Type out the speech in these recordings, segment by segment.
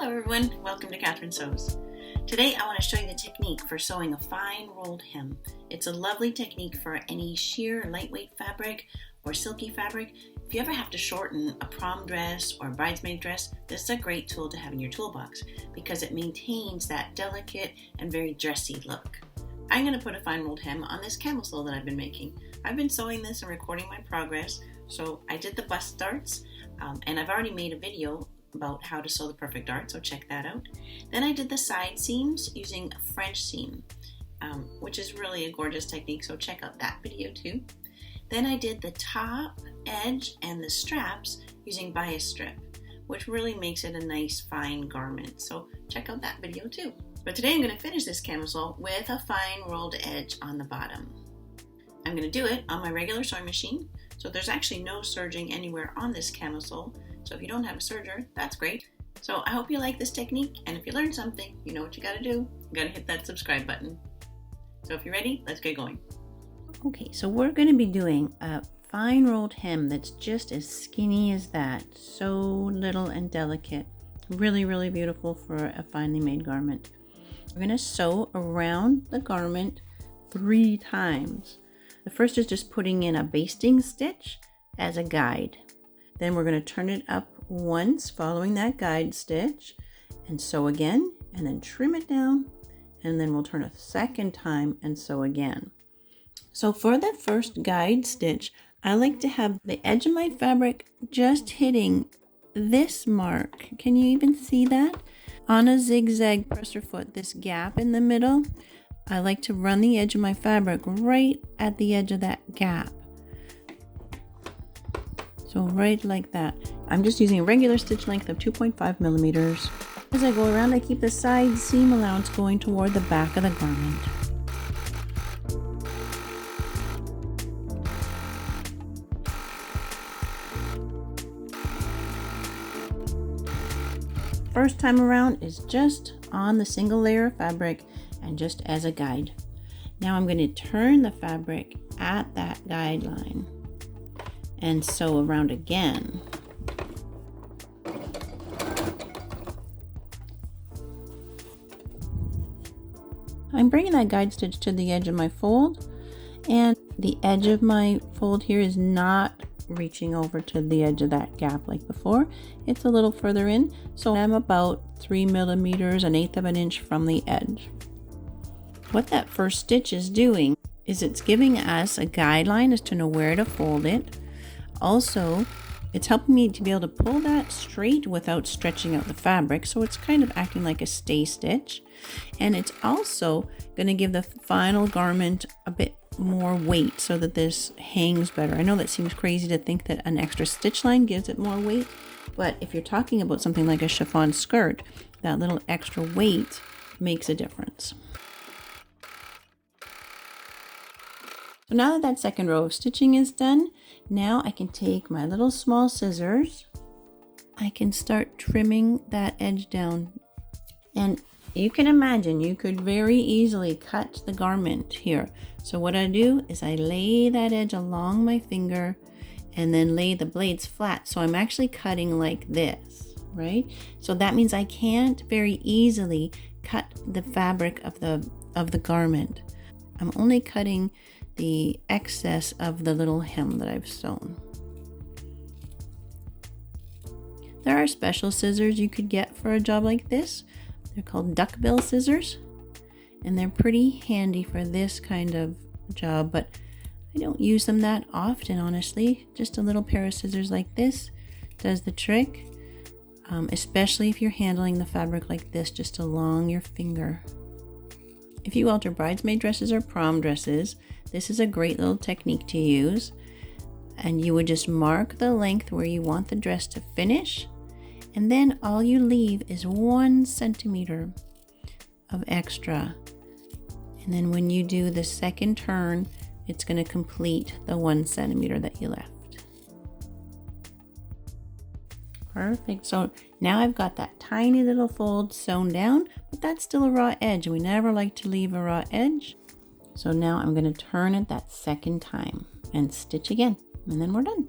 Hello everyone, welcome to Catherine Sews. Today I want to show you the technique for sewing a fine rolled hem. It's a lovely technique for any sheer lightweight fabric or silky fabric. If you ever have to shorten a prom dress or a bridesmaid dress, this is a great tool to have in your toolbox because it maintains that delicate and very dressy look. I'm going to put a fine rolled hem on this camisole that I've been making. I've been sewing this and recording my progress, so I did the bust darts and I've already made a video about how to sew the perfect dart, so check that out. Then I did the side seams using a French seam, which is really a gorgeous technique, so check out that video too. Then I did the top edge and the straps using bias strip, which really makes it a nice fine garment, so check out that video too. But today I'm going to finish this camisole with a fine rolled edge on the bottom. I'm going to do it on my regular sewing machine, so there's actually no serging anywhere on this camisole. So if you don't have a serger, that's great. So I hope you like this technique, and if you learned something, you know what you gotta do. You gotta hit that subscribe button. So if you're ready, let's get going. Okay, so we're gonna be doing a fine rolled hem that's just as skinny as that. So little and delicate. Really, really beautiful for a finely made garment. We're gonna sew around the garment 3 times. The first is just putting in a basting stitch as a guide. Then we're going to turn it up once following that guide stitch and sew again, and then trim it down, and then we'll turn a second time and sew again. So for the first guide stitch, I like to have the edge of my fabric just hitting this mark. Can you even see that? On a zigzag presser foot, this gap in the middle, I like to run the edge of my fabric right at the edge of that gap. So right like that. I'm just using a regular stitch length of 2.5 millimeters. As I go around, I keep the side seam allowance going toward the back of the garment. First time around is just on the single layer of fabric and just as a guide. Now I'm going to turn the fabric at that guideline and sew around again. I'm bringing that guide stitch to the edge of my fold, and the edge of my fold here is not reaching over to the edge of that gap like before. It's a little further in, so I'm about 3 millimeters, 1/8 of an inch from the edge. What that first stitch is doing is it's giving us a guideline as to know where to fold it. Also, it's helping me to be able to pull that straight without stretching out the fabric, so it's kind of acting like a stay stitch. And it's also going to give the final garment a bit more weight so that this hangs better. I know that seems crazy to think that an extra stitch line gives it more weight, but if you're talking about something like a chiffon skirt, that little extra weight makes a difference. So now that second row of stitching is done, now I can take my little small scissors. I can start trimming that edge down. And you can imagine you could very easily cut the garment here. So what I do is I lay that edge along my finger and then lay the blades flat. So I'm actually cutting like this, right? So that means I can't very easily cut the fabric of the garment. I'm only cutting the excess of the little hem that I've sewn. There are special scissors you could get for a job like this. They're called duckbill scissors, and they're pretty handy for this kind of job, but I don't use them that often, honestly. Just a little pair of scissors like this does the trick, especially if you're handling the fabric like this, just along your finger. If you alter bridesmaid dresses or prom dresses, this is a great little technique to use. And you would just mark the length where you want the dress to finish, and then all you leave is 1 centimeter of extra. And then when you do the second turn, it's going to complete the 1 centimeter that you left. Perfect. So now I've got that tiny little fold sewn down, but that's still a raw edge, and we never like to leave a raw edge. So now I'm going to turn it that second time and stitch again, and then we're done.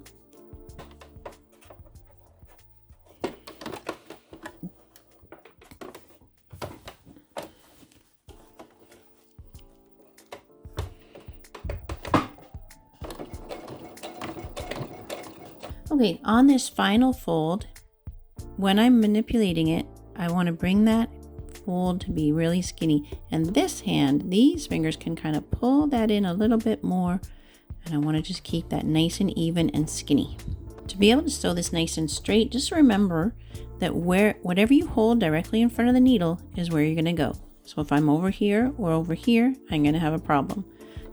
Okay, on this final fold, when I'm manipulating it, I want to bring that fold to be really skinny. And this hand, these fingers can kind of pull that in a little bit more. And I want to just keep that nice and even and skinny. To be able to sew this nice and straight, just remember that whatever you hold directly in front of the needle is where you're going to go. So if I'm over here or over here, I'm going to have a problem.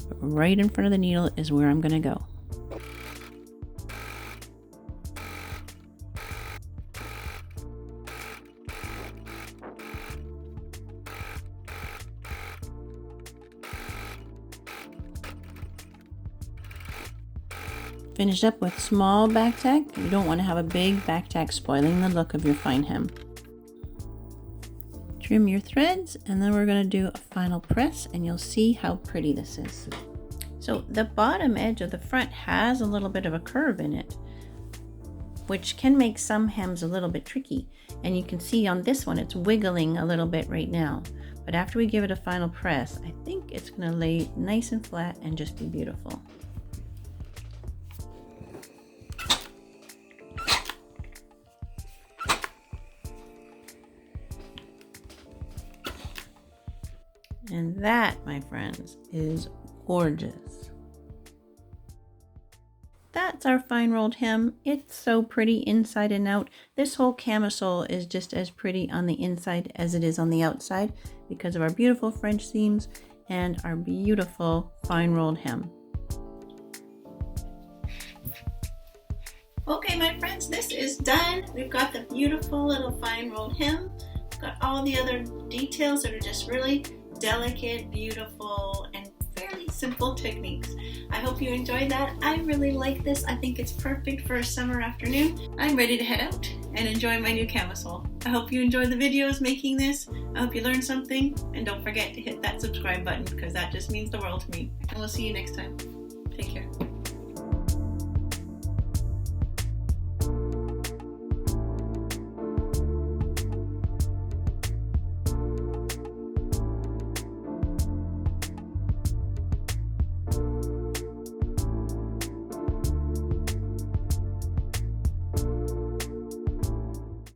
But right in front of the needle is where I'm going to go. Finish up with small back tack. You don't want to have a big back tack spoiling the look of your fine hem. Trim your threads, and then we're going to do a final press, and you'll see how pretty this is. So the bottom edge of the front has a little bit of a curve in it, which can make some hems a little bit tricky. And you can see on this one it's wiggling a little bit right now. But after we give it a final press, I think it's going to lay nice and flat and just be beautiful. And that, my friends, is gorgeous. That's our fine rolled hem. It's so pretty inside and out. This whole camisole is just as pretty on the inside as it is on the outside because of our beautiful French seams and our beautiful fine rolled hem. Okay, my friends, this is done. We've got the beautiful little fine rolled hem. We've got all the other details that are just really delicate, beautiful, and fairly simple techniques. I hope you enjoyed that. I really like this. I think it's perfect for a summer afternoon. I'm ready to head out and enjoy my new camisole. I hope you enjoyed the videos making this. I hope you learned something, and don't forget to hit that subscribe button because that just means the world to me. And we'll see you next time. Take care.